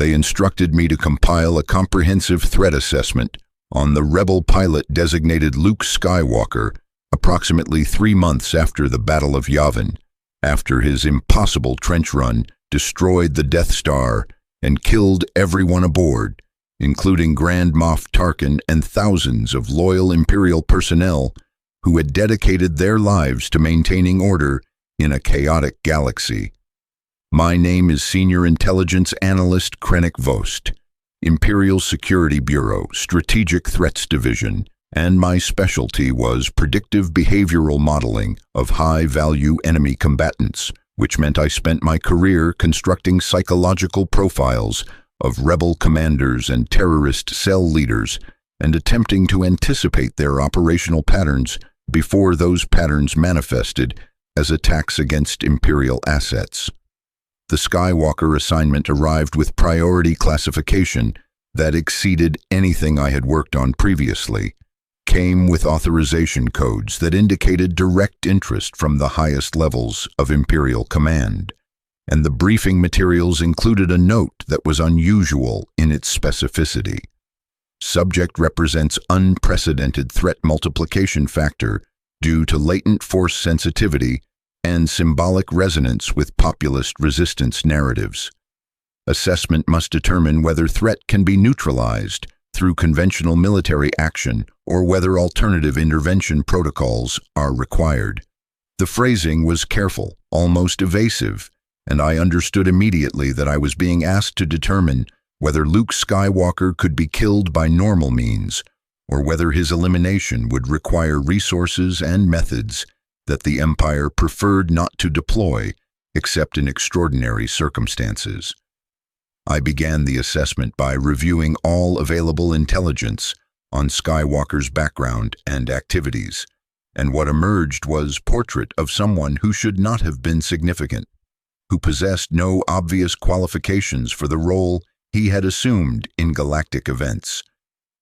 They instructed me to compile a comprehensive threat assessment on the rebel pilot designated Luke Skywalker approximately 3 months after the Battle of Yavin, after his impossible trench run destroyed the Death Star and killed everyone aboard, including Grand Moff Tarkin and thousands of loyal Imperial personnel who had dedicated their lives to maintaining order in a chaotic galaxy. My name is Senior Intelligence Analyst Krennic Vost, Imperial Security Bureau, Strategic Threats Division, and my specialty was predictive behavioral modeling of high-value enemy combatants, which meant I spent my career constructing psychological profiles of rebel commanders and terrorist cell leaders and attempting to anticipate their operational patterns before those patterns manifested as attacks against Imperial assets. The Skywalker assignment arrived with priority classification that exceeded anything I had worked on previously, came with authorization codes that indicated direct interest from the highest levels of Imperial command, and the briefing materials included a note that was unusual in its specificity. Subject represents unprecedented threat multiplication factor due to latent force sensitivity and symbolic resonance with populist resistance narratives. Assessment must determine whether threat can be neutralized through conventional military action or whether alternative intervention protocols are required. The phrasing was careful, almost evasive, and I understood immediately that I was being asked to determine whether Luke Skywalker could be killed by normal means or whether his elimination would require resources and methods that the Empire preferred not to deploy except in extraordinary circumstances. I began the assessment by reviewing all available intelligence on Skywalker's background and activities, and what emerged was a portrait of someone who should not have been significant, who possessed no obvious qualifications for the role he had assumed in galactic events,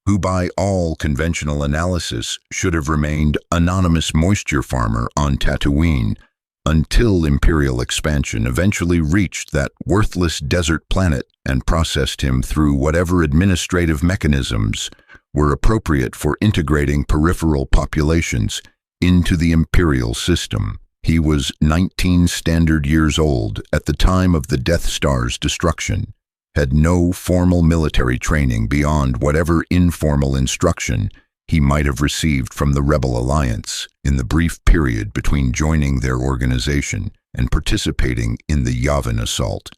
who by all conventional analysis should have remained anonymous moisture farmer on Tatooine until Imperial expansion eventually reached that worthless desert planet and processed him through whatever administrative mechanisms were appropriate for integrating peripheral populations into the Imperial system. He was 19 standard years old at the time of the Death Star's destruction, had no formal military training beyond whatever informal instruction he might have received from the Rebel Alliance in the brief period between joining their organization and participating in the Yavin assault,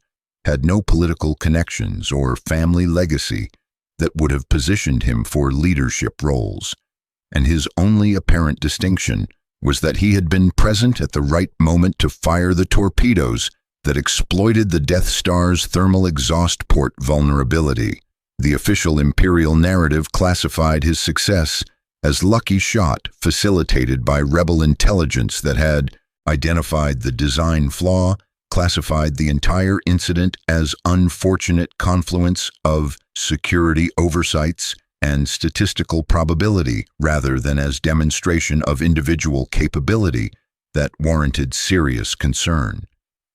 had no political connections or family legacy that would have positioned him for leadership roles, and his only apparent distinction was that he had been present at the right moment to fire the torpedoes that exploited the Death Star's thermal exhaust port vulnerability. The official Imperial narrative classified his success as lucky shot facilitated by rebel intelligence that had identified the design flaw, classified the entire incident as unfortunate confluence of security oversights and statistical probability rather than as demonstration of individual capability that warranted serious concern.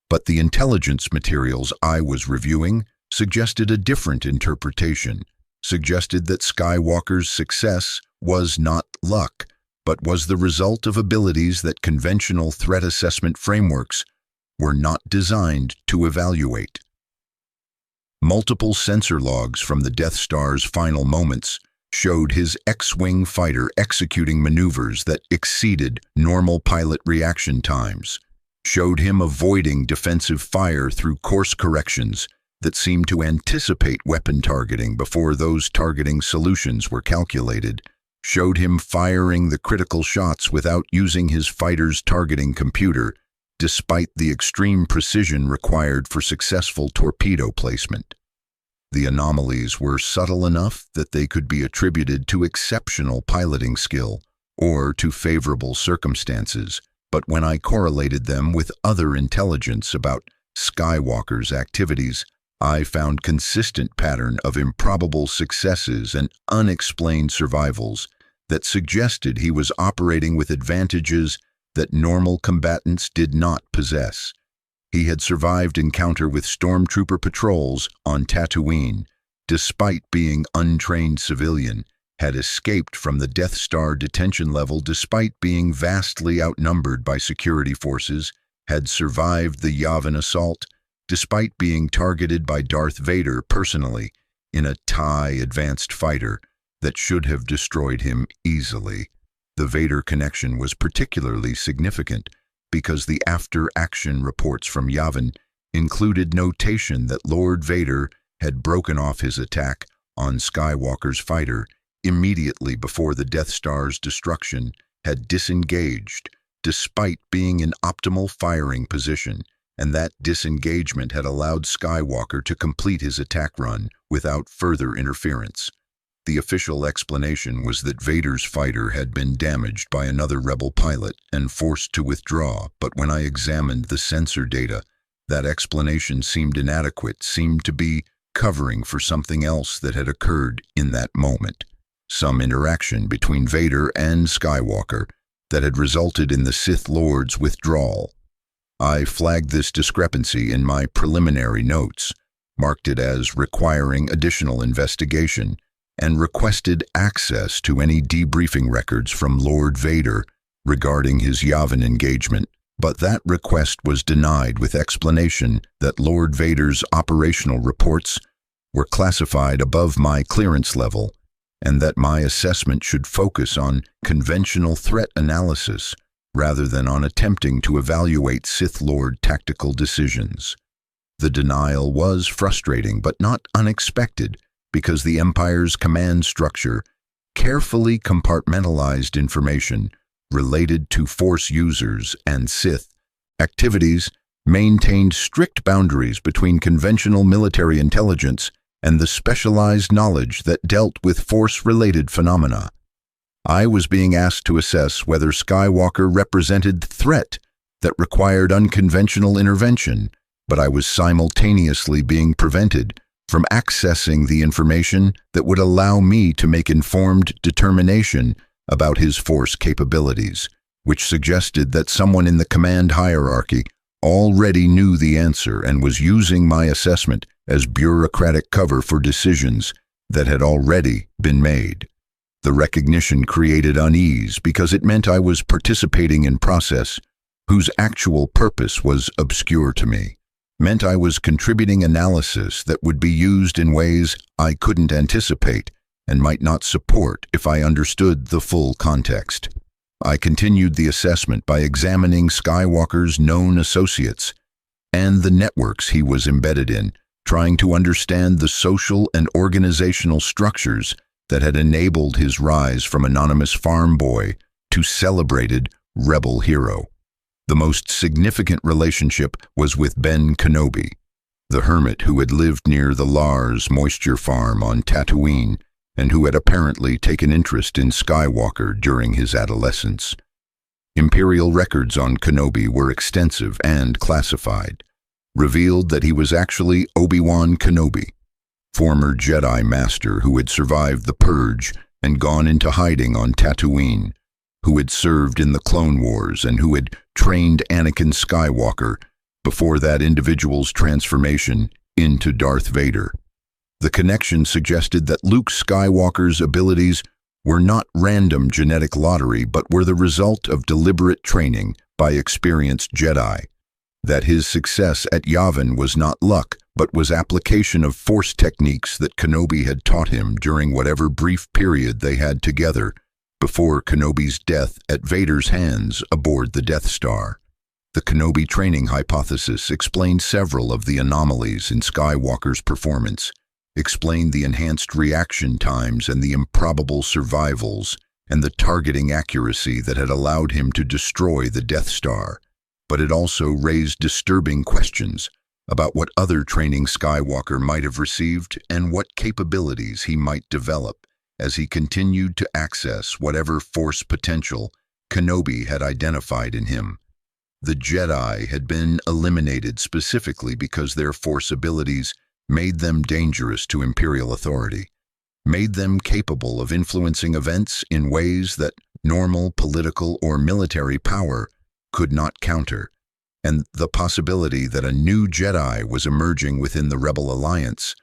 But the intelligence materials I was reviewing suggested a different interpretation, suggested that Skywalker's success was not luck, but was the result of abilities that conventional threat assessment frameworks were not designed to evaluate. Multiple sensor logs from the Death Star's final moments showed his X-Wing fighter executing maneuvers that exceeded normal pilot reaction times, showed him avoiding defensive fire through course corrections that seemed to anticipate weapon targeting before those targeting solutions were calculated, showed him firing the critical shots without using his fighter's targeting computer, despite the extreme precision required for successful torpedo placement. The anomalies were subtle enough that they could be attributed to exceptional piloting skill or to favorable circumstances, but when I correlated them with other intelligence about Skywalker's activities, I found consistent pattern of improbable successes and unexplained survivals that suggested he was operating with advantages that normal combatants did not possess. He had survived encounter with stormtrooper patrols on Tatooine, despite being untrained civilian, had escaped from the Death Star detention level despite being vastly outnumbered by security forces, had survived the Yavin assault, despite being targeted by Darth Vader personally in a TIE advanced fighter that should have destroyed him easily. The Vader connection was particularly significant because the after-action reports from Yavin included notation that Lord Vader had broken off his attack on Skywalker's fighter immediately before the Death Star's destruction, had disengaged despite being in optimal firing position, and that disengagement had allowed Skywalker to complete his attack run without further interference. The official explanation was that Vader's fighter had been damaged by another rebel pilot and forced to withdraw, but when I examined the sensor data, that explanation seemed inadequate, seemed to be covering for something else that had occurred in that moment. Some interaction between Vader and Skywalker that had resulted in the Sith Lord's withdrawal. I flagged this discrepancy in my preliminary notes, marked it as requiring additional investigation, and requested access to any debriefing records from Lord Vader regarding his Yavin engagement, but that request was denied with explanation that Lord Vader's operational reports were classified above my clearance level and that my assessment should focus on conventional threat analysis rather than on attempting to evaluate Sith Lord tactical decisions. The denial was frustrating but not unexpected, because the Empire's command structure carefully compartmentalized information related to Force users and Sith activities, maintained strict boundaries between conventional military intelligence and the specialized knowledge that dealt with Force-related phenomena. I was being asked to assess whether Skywalker represented threat that required unconventional intervention, but I was simultaneously being prevented from accessing the information that would allow me to make informed determination about his Force capabilities, which suggested that someone in the command hierarchy already knew the answer and was using my assessment as bureaucratic cover for decisions that had already been made. The recognition created unease because it meant I was participating in process whose actual purpose was obscure to me, meant I was contributing analysis that would be used in ways I couldn't anticipate and might not support if I understood the full context. I continued the assessment by examining Skywalker's known associates and the networks he was embedded in, trying to understand the social and organizational structures that had enabled his rise from anonymous farm boy to celebrated rebel hero. The most significant relationship was with Ben Kenobi, the hermit who had lived near the Lars moisture farm on Tatooine and who had apparently taken interest in Skywalker during his adolescence. Imperial records on Kenobi were extensive and classified, revealed that he was actually Obi-Wan Kenobi, former Jedi Master who had survived the Purge and gone into hiding on Tatooine, who had served in the Clone Wars and who had trained Anakin Skywalker before that individual's transformation into Darth Vader. The connection suggested that Luke Skywalker's abilities were not random genetic lottery but were the result of deliberate training by experienced Jedi, that his success at Yavin was not luck but was application of Force techniques that Kenobi had taught him during whatever brief period they had together before Kenobi's death at Vader's hands aboard the Death Star. The Kenobi training hypothesis explained several of the anomalies in Skywalker's performance, explained the enhanced reaction times and the improbable survivals and the targeting accuracy that had allowed him to destroy the Death Star. But it also raised disturbing questions about what other training Skywalker might have received and what capabilities he might develop as he continued to access whatever Force potential Kenobi had identified in him. The Jedi had been eliminated specifically because their Force abilities made them dangerous to Imperial authority, made them capable of influencing events in ways that normal political or military power could not counter, and the possibility that a new Jedi was emerging within the Rebel Alliance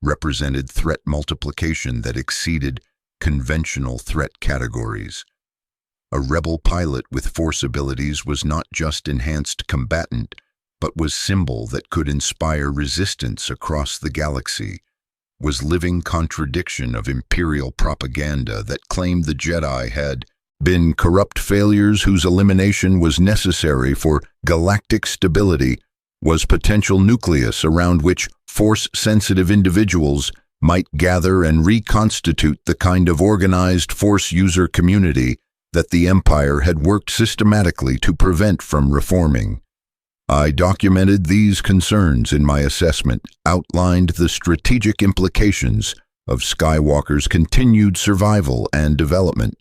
represented threat multiplication that exceeded conventional threat categories. A Rebel pilot with Force abilities was not just enhanced combatant, but was symbol that could inspire resistance across the galaxy, was living contradiction of Imperial propaganda that claimed the Jedi had been corrupt failures whose elimination was necessary for galactic stability, was potential nucleus around which Force-sensitive individuals might gather and reconstitute the kind of organized Force user community that the Empire had worked systematically to prevent from reforming. I documented these concerns in my assessment, outlined the strategic implications of Skywalker's continued survival and development,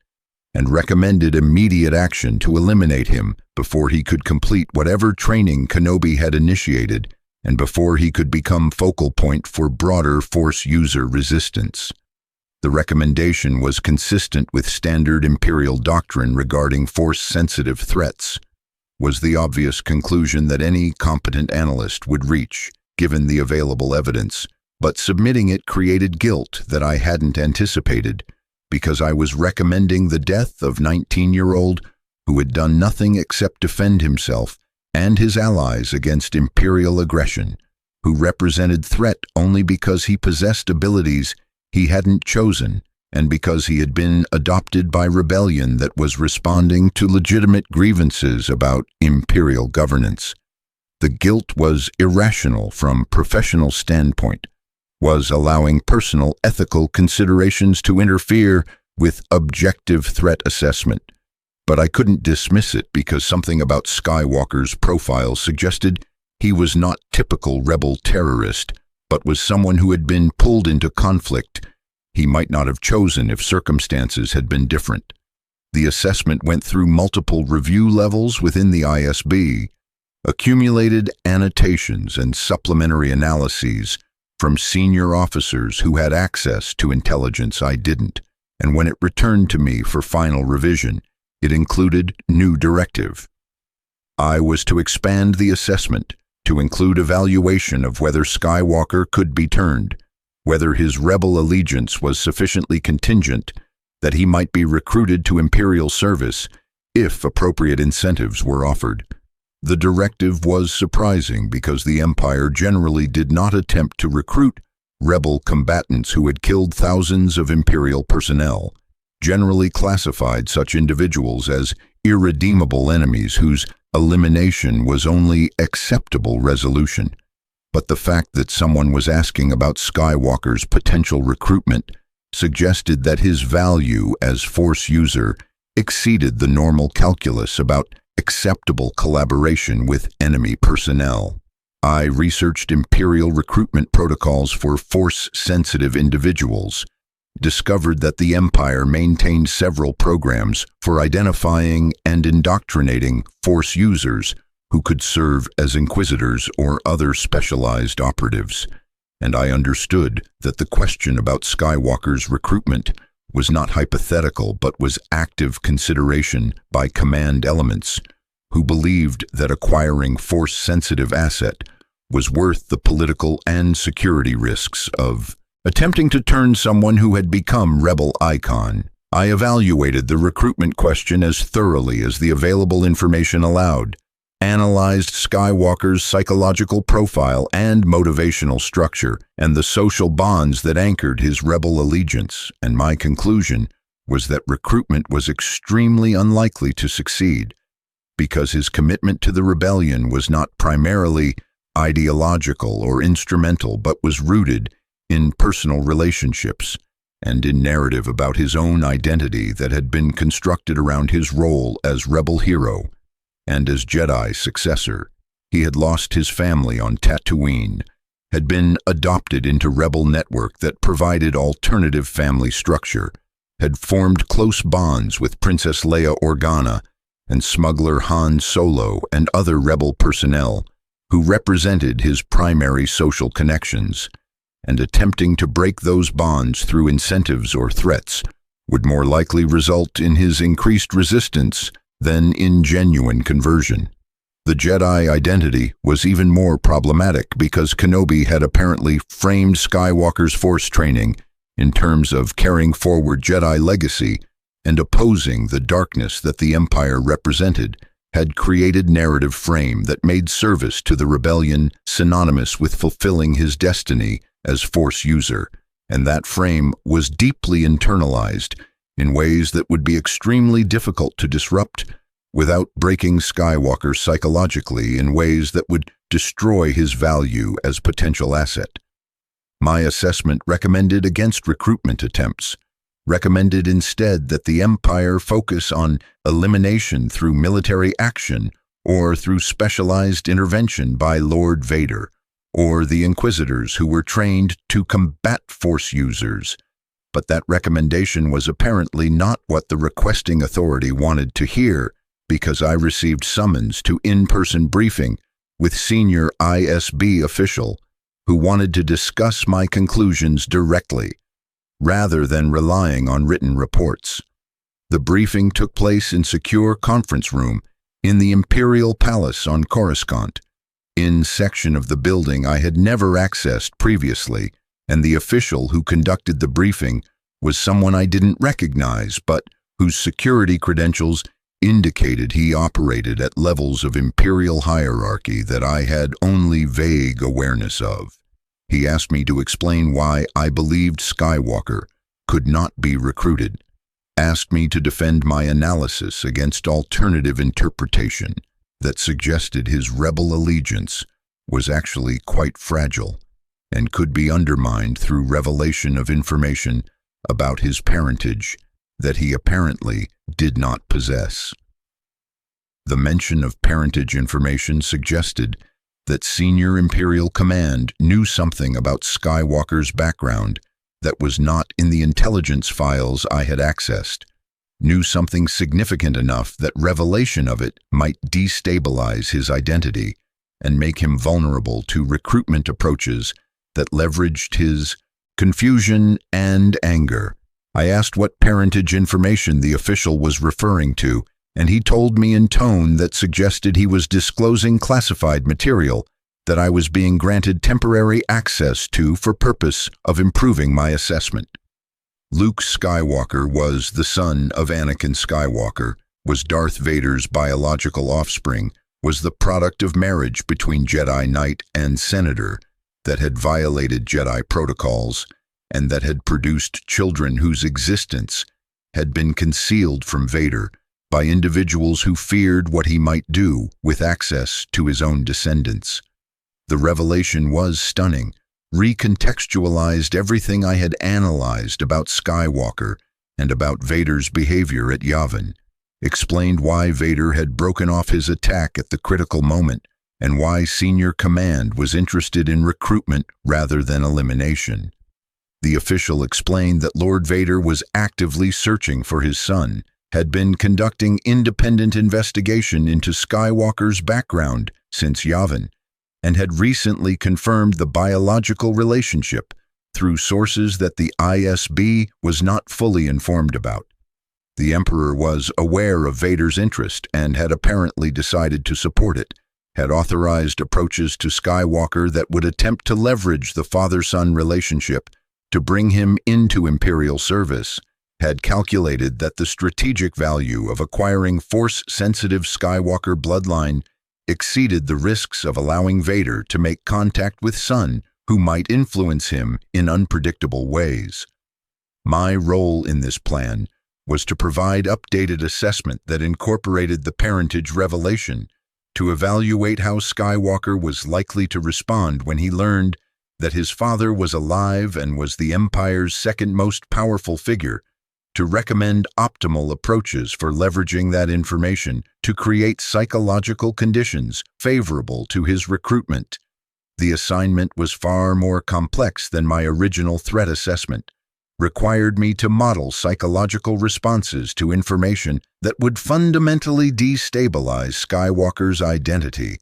and recommended immediate action to eliminate him before he could complete whatever training Kenobi had initiated and before he could become focal point for broader Force user resistance. The recommendation was consistent with standard Imperial doctrine regarding Force-sensitive threats, was the obvious conclusion that any competent analyst would reach, given the available evidence, but submitting it created guilt that I hadn't anticipated, because I was recommending the death of 19-year-old who had done nothing except defend himself and his allies against Imperial aggression, who represented threat only because he possessed abilities he hadn't chosen and because he had been adopted by rebellion that was responding to legitimate grievances about Imperial governance. The guilt was irrational from professional standpoint, was allowing personal ethical considerations to interfere with objective threat assessment. But I couldn't dismiss it because something about Skywalker's profile suggested he was not typical rebel terrorist, but was someone who had been pulled into conflict he might not have chosen if circumstances had been different. The assessment went through multiple review levels within the ISB, accumulated annotations and supplementary analyses from senior officers who had access to intelligence I didn't, and when it returned to me for final revision, it included new directive. I was to expand the assessment to include evaluation of whether Skywalker could be turned, whether his rebel allegiance was sufficiently contingent that he might be recruited to Imperial service if appropriate incentives were offered. The directive was surprising because the Empire generally did not attempt to recruit rebel combatants who had killed thousands of Imperial personnel, generally classified such individuals as irredeemable enemies whose elimination was only acceptable resolution. But the fact that someone was asking about Skywalker's potential recruitment suggested that his value as Force user exceeded the normal calculus about acceptable collaboration with enemy personnel. I researched Imperial recruitment protocols for Force-sensitive individuals, discovered that the Empire maintained several programs for identifying and indoctrinating Force users who could serve as Inquisitors or other specialized operatives, and I understood that the question about Skywalker's recruitment was not hypothetical but was active consideration by command elements who believed that acquiring Force-sensitive asset was worth the political and security risks of attempting to turn someone who had become rebel icon. I evaluated the recruitment question as thoroughly as the available information allowed, analyzed Skywalker's psychological profile and motivational structure, and the social bonds that anchored his rebel allegiance, and my conclusion was that recruitment was extremely unlikely to succeed, because his commitment to the rebellion was not primarily ideological or instrumental, but was rooted in personal relationships and in narrative about his own identity that had been constructed around his role as rebel hero and as Jedi successor. He had lost his family on Tatooine, had been adopted into rebel network that provided alternative family structure, had formed close bonds with Princess Leia Organa and smuggler Han Solo and other rebel personnel who represented his primary social connections, and attempting to break those bonds through incentives or threats would more likely result in his increased resistance than in genuine conversion. The Jedi identity was even more problematic because Kenobi had apparently framed Skywalker's Force training in terms of carrying forward Jedi legacy and opposing the darkness that the Empire represented, had created narrative frame that made service to the rebellion synonymous with fulfilling his destiny as Force user, and that frame was deeply internalized in ways that would be extremely difficult to disrupt without breaking Skywalker psychologically in ways that would destroy his value as potential asset. My assessment recommended against recruitment attempts, recommended instead that the Empire focus on elimination through military action or through specialized intervention by Lord Vader or the Inquisitors who were trained to combat Force users. But that recommendation was apparently not what the requesting authority wanted to hear, because I received summons to in-person briefing with senior ISB official who wanted to discuss my conclusions directly, rather than relying on written reports. The briefing took place in secure conference room in the Imperial Palace on Coruscant, in section of the building I had never accessed previously, and the official who conducted the briefing was someone I didn't recognize, but whose security credentials indicated he operated at levels of Imperial hierarchy that I had only vague awareness of. He asked me to explain why I believed Skywalker could not be recruited, asked me to defend my analysis against alternative interpretation that suggested his rebel allegiance was actually quite fragile and could be undermined through revelation of information about his parentage that he apparently did not possess. The mention of parentage information suggested that senior Imperial Command knew something about Skywalker's background that was not in the intelligence files I had accessed, knew something significant enough that revelation of it might destabilize his identity and make him vulnerable to recruitment approaches that leveraged his confusion and anger. I asked what parentage information the official was referring to, and he told me in tone that suggested he was disclosing classified material that I was being granted temporary access to for purpose of improving my assessment. Luke Skywalker was the son of Anakin Skywalker, was Darth Vader's biological offspring, was the product of marriage between Jedi Knight and Senator that had violated Jedi protocols and that had produced children whose existence had been concealed from Vader by individuals who feared what he might do with access to his own descendants. The revelation was stunning, recontextualized everything I had analyzed about Skywalker and about Vader's behavior at Yavin, explained why Vader had broken off his attack at the critical moment and why Senior Command was interested in recruitment rather than elimination. The official explained that Lord Vader was actively searching for his son, had been conducting independent investigation into Skywalker's background since Yavin, and had recently confirmed the biological relationship through sources that the ISB was not fully informed about. The Emperor was aware of Vader's interest and had apparently decided to support it, had authorized approaches to Skywalker that would attempt to leverage the father-son relationship to bring him into Imperial service, had calculated that the strategic value of acquiring Force-sensitive Skywalker bloodline exceeded the risks of allowing Vader to make contact with Son who might influence him in unpredictable ways. My role in this plan was to provide updated assessment that incorporated the parentage revelation, to evaluate how Skywalker was likely to respond when he learned that his father was alive and was the Empire's second most powerful figure, to recommend optimal approaches for leveraging that information to create psychological conditions favorable to his recruitment. The assignment was far more complex than my original threat assessment, required me to model psychological responses to information that would fundamentally destabilize Skywalker's identity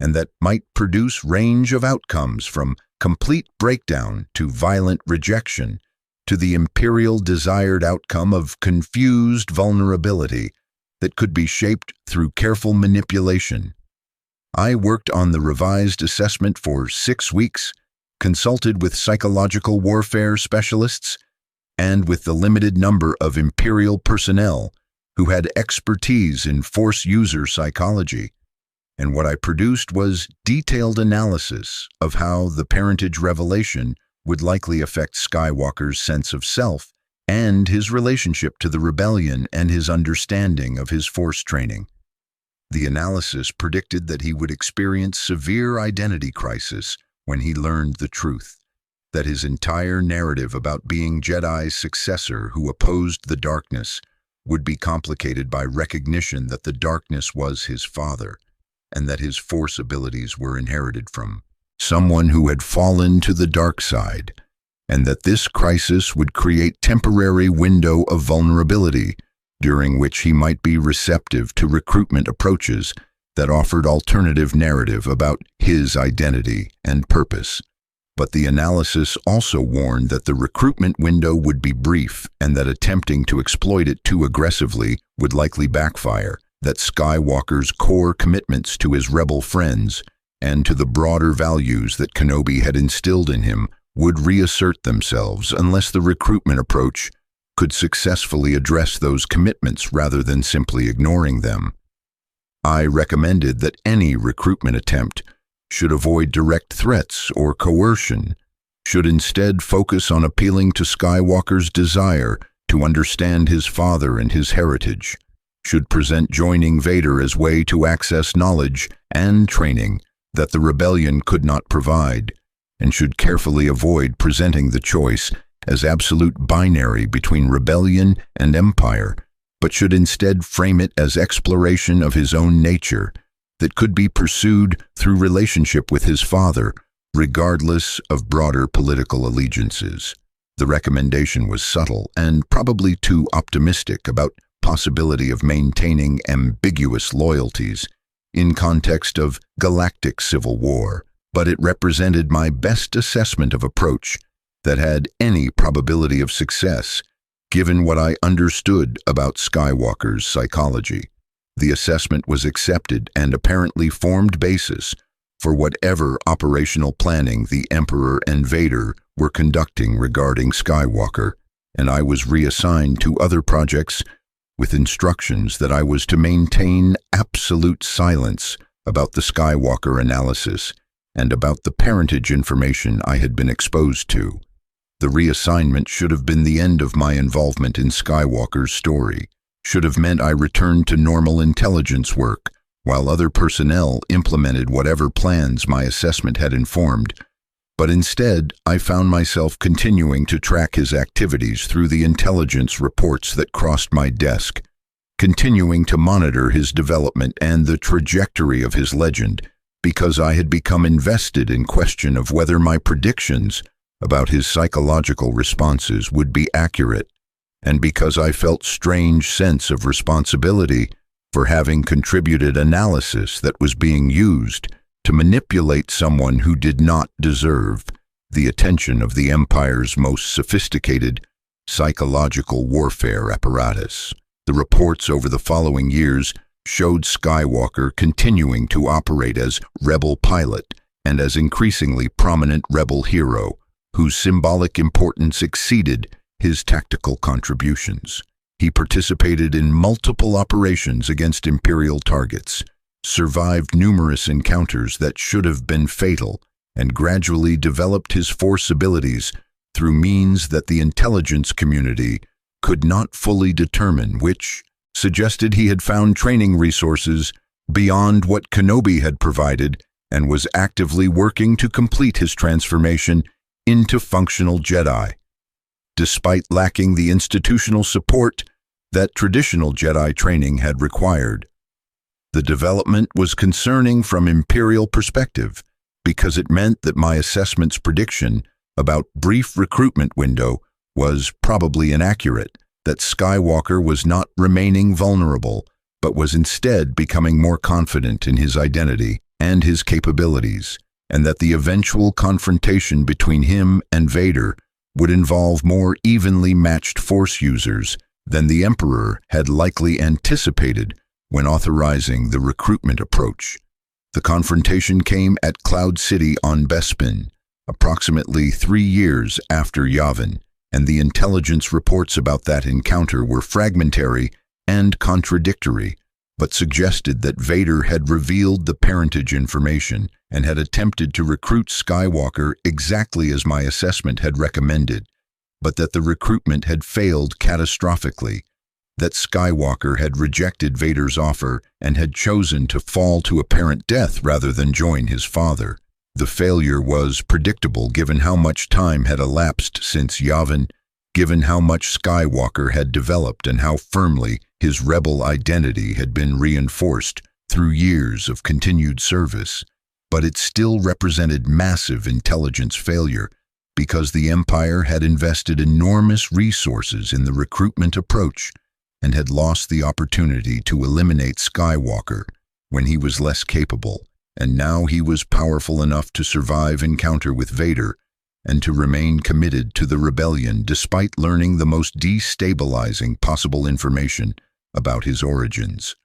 and that might produce range of outcomes from complete breakdown to violent rejection to the Imperial desired outcome of confused vulnerability that could be shaped through careful manipulation. I worked on the revised assessment for 6 weeks, consulted with psychological warfare specialists, and with the limited number of Imperial personnel who had expertise in Force user psychology. And what I produced was detailed analysis of how the parentage revelation would likely affect Skywalker's sense of self and his relationship to the rebellion and his understanding of his Force training. The analysis predicted that he would experience severe identity crisis when he learned the truth, that his entire narrative about being Jedi's successor who opposed the darkness would be complicated by recognition that the darkness was his father, and that his Force abilities were inherited from someone who had fallen to the dark side, and that this crisis would create temporary window of vulnerability during which he might be receptive to recruitment approaches that offered alternative narrative about his identity and purpose. But the analysis also warned that the recruitment window would be brief and that attempting to exploit it too aggressively would likely backfire, that Skywalker's core commitments to his rebel friends and to the broader values that Kenobi had instilled in him would reassert themselves unless the recruitment approach could successfully address those commitments rather than simply ignoring them. I recommended that any recruitment attempt should avoid direct threats or coercion, should instead focus on appealing to Skywalker's desire to understand his father and his heritage, should present joining Vader as way to access knowledge and training that the rebellion could not provide, and should carefully avoid presenting the choice as absolute binary between rebellion and empire, but should instead frame it as exploration of his own nature that could be pursued through relationship with his father, regardless of broader political allegiances. The recommendation was subtle and probably too optimistic about possibility of maintaining ambiguous loyalties in context of galactic civil war, but it represented my best assessment of approach that had any probability of success, given what I understood about Skywalker's psychology. The assessment was accepted and apparently formed basis for whatever operational planning the Emperor and Vader were conducting regarding Skywalker, and I was reassigned to other projects with instructions that I was to maintain absolute silence about the Skywalker analysis and about the parentage information I had been exposed to. The reassignment should have been the end of my involvement in Skywalker's story, should have meant I returned to normal intelligence work, while other personnel implemented whatever plans my assessment had informed. But instead, I found myself continuing to track his activities through the intelligence reports that crossed my desk, continuing to monitor his development and the trajectory of his legend, because I had become invested in question of whether my predictions about his psychological responses would be accurate, and because I felt strange sense of responsibility for having contributed analysis that was being used to manipulate someone who did not deserve the attention of the Empire's most sophisticated psychological warfare apparatus. The reports over the following years showed Skywalker continuing to operate as rebel pilot and as increasingly prominent rebel hero, whose symbolic importance exceeded his tactical contributions. He participated in multiple operations against Imperial targets, survived numerous encounters that should have been fatal, and gradually developed his Force abilities through means that the intelligence community could not fully determine, which suggested he had found training resources beyond what Kenobi had provided and was actively working to complete his transformation into functional Jedi, despite lacking the institutional support that traditional Jedi training had required. The development was concerning from Imperial perspective because it meant that my assessment's prediction about brief recruitment window was probably inaccurate, that Skywalker was not remaining vulnerable, but was instead becoming more confident in his identity and his capabilities, and that the eventual confrontation between him and Vader would involve more evenly matched Force users than the Emperor had likely anticipated when authorizing the recruitment approach. The confrontation came at Cloud City on Bespin, approximately 3 years after Yavin, and the intelligence reports about that encounter were fragmentary and contradictory, but suggested that Vader had revealed the parentage information and had attempted to recruit Skywalker exactly as my assessment had recommended, but that the recruitment had failed catastrophically, that Skywalker had rejected Vader's offer and had chosen to fall to apparent death rather than join his father. The failure was predictable given how much time had elapsed since Yavin, given how much Skywalker had developed and how firmly his rebel identity had been reinforced through years of continued service. But it still represented massive intelligence failure because the Empire had invested enormous resources in the recruitment approach and had lost the opportunity to eliminate Skywalker when he was less capable, and now he was powerful enough to survive encounter with Vader and to remain committed to the rebellion despite learning the most destabilizing possible information about his origins.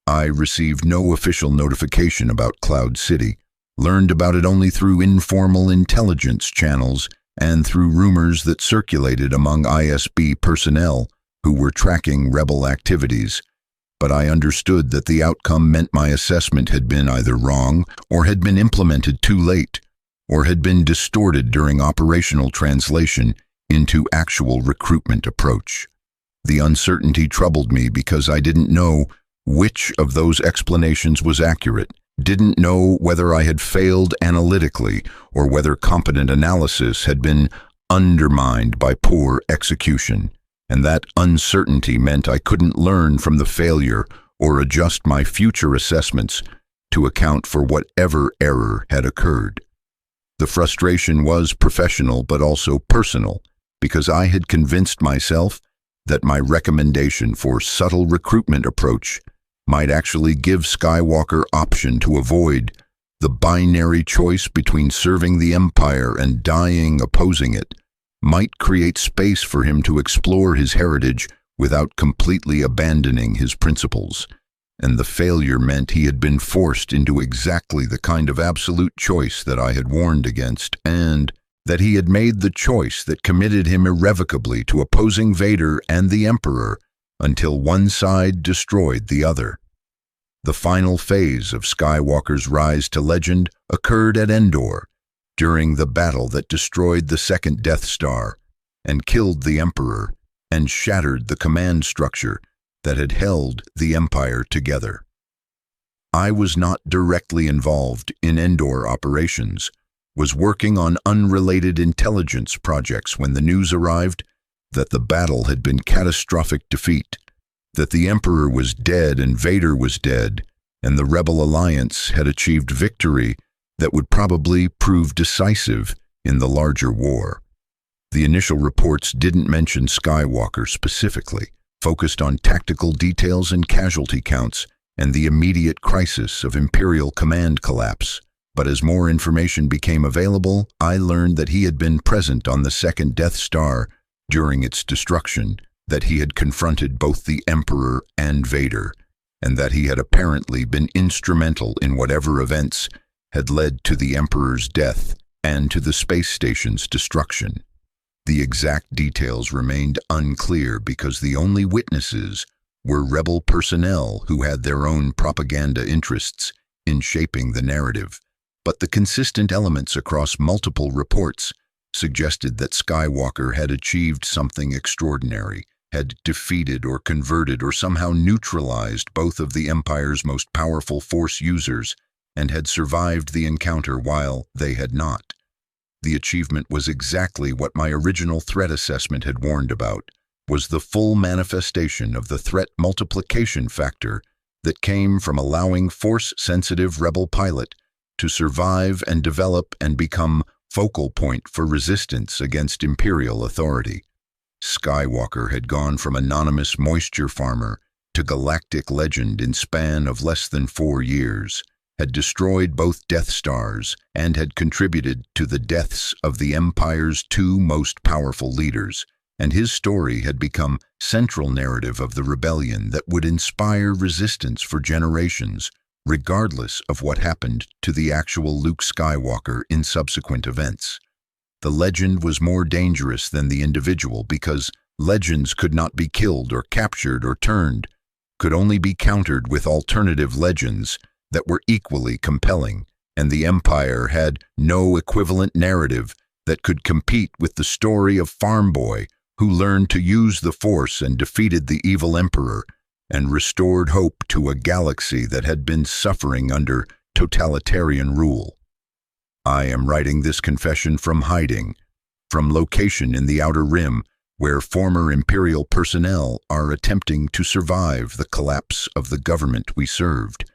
I received no official notification about Cloud City, learned about it only through informal intelligence channels and through rumors that circulated among ISB personnel who were tracking rebel activities, but I understood that the outcome meant my assessment had been either wrong or had been implemented too late, or had been distorted during operational translation into actual recruitment approach. The uncertainty troubled me because I didn't know which of those explanations was accurate, didn't know whether I had failed analytically or whether competent analysis had been undermined by poor execution. And that uncertainty meant I couldn't learn from the failure or adjust my future assessments to account for whatever error had occurred. The frustration was professional but also personal, because I had convinced myself that my recommendation for subtle recruitment approach might actually give Skywalker option to avoid the binary choice between serving the Empire and dying opposing it, might create space for him to explore his heritage without completely abandoning his principles. And the failure meant he had been forced into exactly the kind of absolute choice that I had warned against, and that he had made the choice that committed him irrevocably to opposing Vader and the Emperor until one side destroyed the other. The final phase of Skywalker's rise to legend occurred at Endor, during the battle that destroyed the second Death Star and killed the Emperor and shattered the command structure that had held the Empire together. I was not directly involved in Endor operations, was working on unrelated intelligence projects when the news arrived that the battle had been catastrophic defeat, that the Emperor was dead and Vader was dead, and the Rebel Alliance had achieved victory that would probably prove decisive in the larger war. The initial reports didn't mention Skywalker specifically, focused on tactical details and casualty counts and the immediate crisis of Imperial command collapse. But as more information became available, I learned that he had been present on the second Death Star during its destruction, that he had confronted both the Emperor and Vader, and that he had apparently been instrumental in whatever events had led to the Emperor's death and to the space station's destruction. The exact details remained unclear because the only witnesses were rebel personnel who had their own propaganda interests in shaping the narrative. But the consistent elements across multiple reports suggested that Skywalker had achieved something extraordinary, had defeated or converted or somehow neutralized both of the Empire's most powerful Force users, and had survived the encounter while they had not. The achievement was exactly what my original threat assessment had warned about, was the full manifestation of the threat multiplication factor that came from allowing Force-sensitive rebel pilot to survive and develop and become focal point for resistance against Imperial authority. Skywalker had gone from anonymous moisture farmer to galactic legend in span of less than 4 years, had destroyed both Death Stars, and had contributed to the deaths of the Empire's 2 most powerful leaders, and his story had become central narrative of the rebellion that would inspire resistance for generations, regardless of what happened to the actual Luke Skywalker in subsequent events. The legend was more dangerous than the individual because legends could not be killed or captured or turned, could only be countered with alternative legends that were equally compelling, and the Empire had no equivalent narrative that could compete with the story of Farm Boy who learned to use the Force and defeated the evil Emperor and restored hope to a galaxy that had been suffering under totalitarian rule. I am writing this confession from hiding, from location in the Outer Rim, where former Imperial personnel are attempting to survive the collapse of the government we served,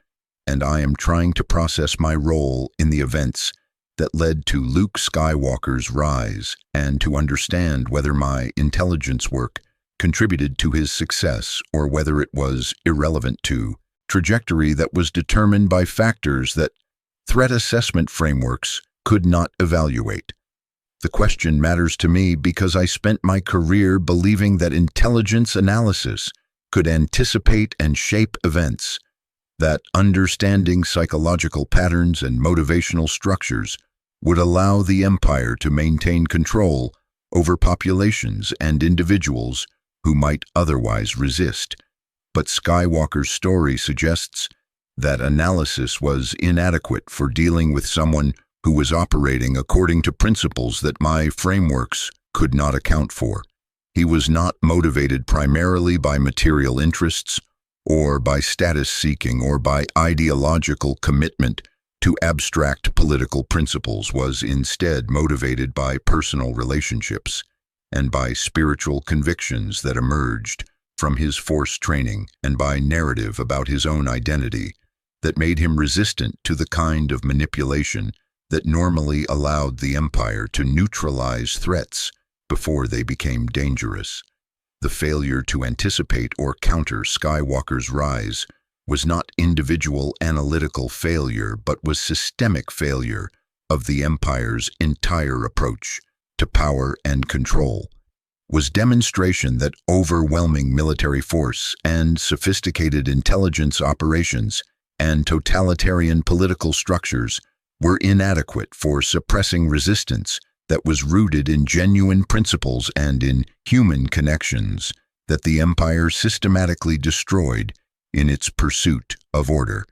and I am trying to process my role in the events that led to Luke Skywalker's rise and to understand whether my intelligence work contributed to his success or whether it was irrelevant to trajectory that was determined by factors that threat assessment frameworks could not evaluate. The question matters to me because I spent my career believing that intelligence analysis could anticipate and shape events, that understanding psychological patterns and motivational structures would allow the Empire to maintain control over populations and individuals who might otherwise resist. But Skywalker's story suggests that analysis was inadequate for dealing with someone who was operating according to principles that my frameworks could not account for. He was not motivated primarily by material interests or by status seeking or by ideological commitment to abstract political principles, was instead motivated by personal relationships and by spiritual convictions that emerged from his Force training and by narrative about his own identity that made him resistant to the kind of manipulation that normally allowed the Empire to neutralize threats before they became dangerous. The failure to anticipate or counter Skywalker's rise was not individual analytical failure, but was systemic failure of the Empire's entire approach to power and control, was demonstration that overwhelming military force and sophisticated intelligence operations and totalitarian political structures were inadequate for suppressing resistance that was rooted in genuine principles and in human connections that the Empire systematically destroyed in its pursuit of order.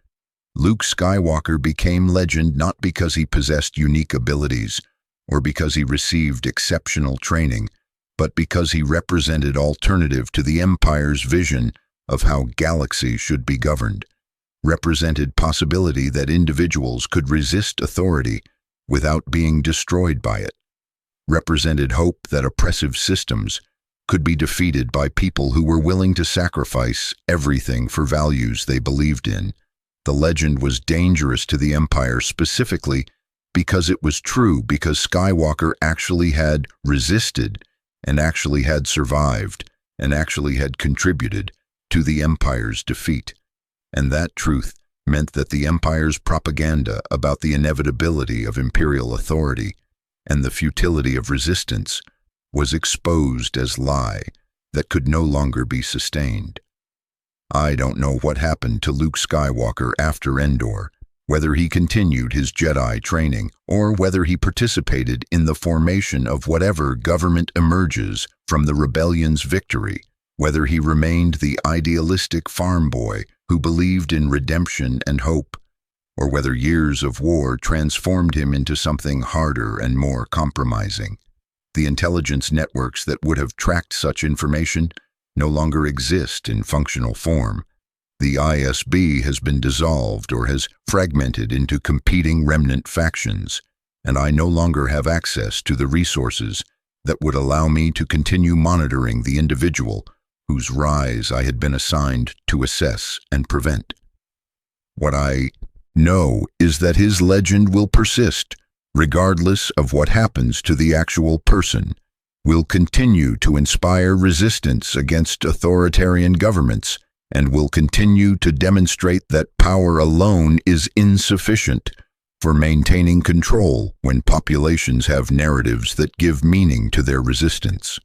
Luke Skywalker became legend not because he possessed unique abilities or because he received exceptional training, but because he represented alternative to the Empire's vision of how galaxies should be governed, represented possibility that individuals could resist authority without being destroyed by it, represented hope that oppressive systems could be defeated by people who were willing to sacrifice everything for values they believed in. The legend was dangerous to the Empire specifically because it was true, because Skywalker actually had resisted and actually had survived and actually had contributed to the Empire's defeat. And that truth meant that the Empire's propaganda about the inevitability of imperial authority and the futility of resistance was exposed as lie that could no longer be sustained. I don't know what happened to Luke Skywalker after Endor, whether he continued his Jedi training or whether he participated in the formation of whatever government emerges from the rebellion's victory, whether he remained the idealistic farm boy who believed in redemption and hope, or whether years of war transformed him into something harder and more compromising. The intelligence networks that would have tracked such information no longer exist in functional form. The ISB has been dissolved or has fragmented into competing remnant factions, and I no longer have access to the resources that would allow me to continue monitoring the individual whose rise I had been assigned to assess and prevent. What I know is that his legend will persist, regardless of what happens to the actual person, will continue to inspire resistance against authoritarian governments, and will continue to demonstrate that power alone is insufficient for maintaining control when populations have narratives that give meaning to their resistance.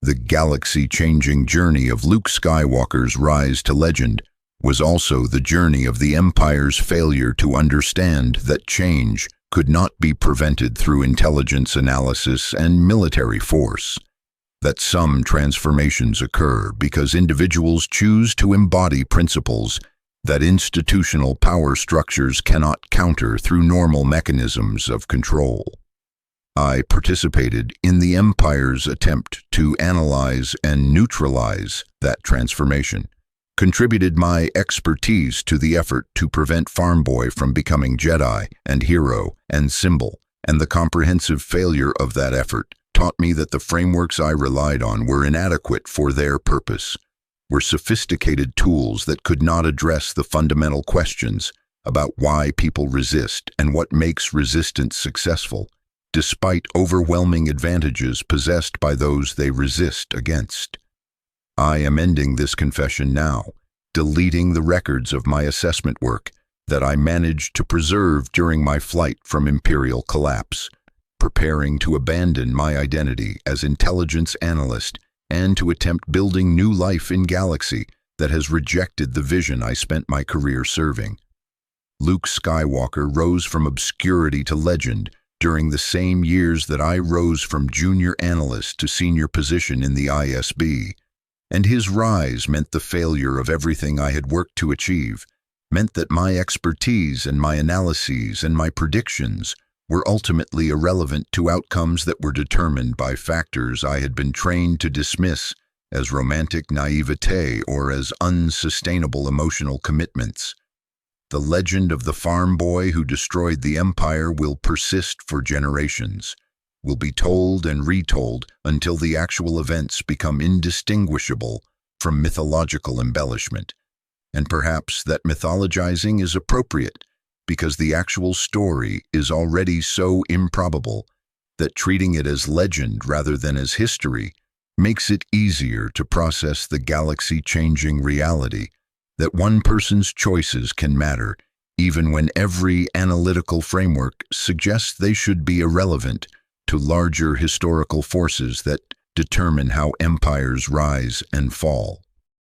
The galaxy-changing journey of Luke Skywalker's rise to legend was also the journey of the Empire's failure to understand that change could not be prevented through intelligence analysis and military force, that some transformations occur because individuals choose to embody principles that institutional power structures cannot counter through normal mechanisms of control. I participated in the Empire's attempt to analyze and neutralize that transformation, contributed my expertise to the effort to prevent Farm Boy from becoming Jedi and hero and symbol, and the comprehensive failure of that effort taught me that the frameworks I relied on were inadequate for their purpose, were sophisticated tools that could not address the fundamental questions about why people resist and what makes resistance successful, despite overwhelming advantages possessed by those they resist against. I am ending this confession now, deleting the records of my assessment work that I managed to preserve during my flight from Imperial collapse, preparing to abandon my identity as intelligence analyst and to attempt building new life in galaxy that has rejected the vision I spent my career serving. Luke Skywalker rose from obscurity to legend during the same years that I rose from junior analyst to senior position in the ISB, and his rise meant the failure of everything I had worked to achieve, meant that my expertise and my analyses and my predictions were ultimately irrelevant to outcomes that were determined by factors I had been trained to dismiss as romantic naivete or as unsustainable emotional commitments. The legend of the farm boy who destroyed the Empire will persist for generations, will be told and retold until the actual events become indistinguishable from mythological embellishment. And perhaps that mythologizing is appropriate, because the actual story is already so improbable that treating it as legend rather than as history makes it easier to process the galaxy-changing reality that one person's choices can matter, even when every analytical framework suggests they should be irrelevant to larger historical forces that determine how empires rise and fall.